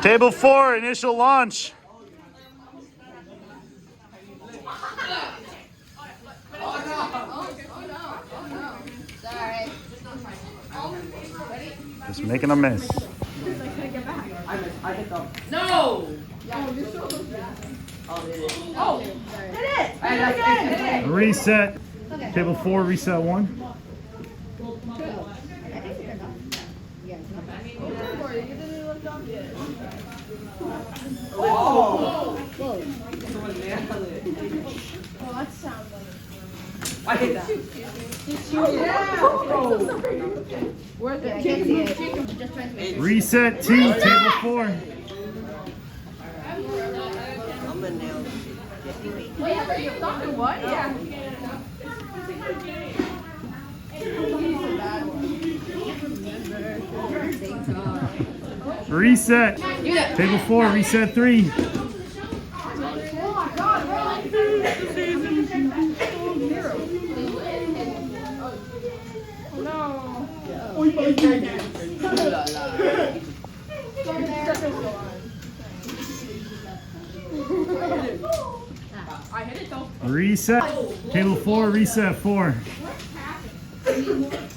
Table 4, initial launch. Just making a mess. No! Oh, hit it! Hit it again! Reset. Table 4, reset 1. Oh! I hit that. Worth it. I can't see it. Just trying to make Reset 2, table 4. I'm a nail. Wait, you thought it was? Yeah. Reset. Table 4, reset 3. I hit it though. Reset. Table 4, reset 4.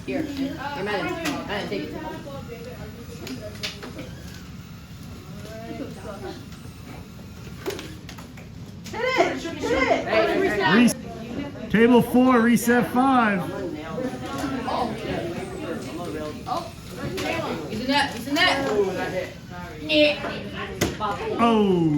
Here, Madden, take it. Table 4, reset 5. He's in that. He's in that. Oh,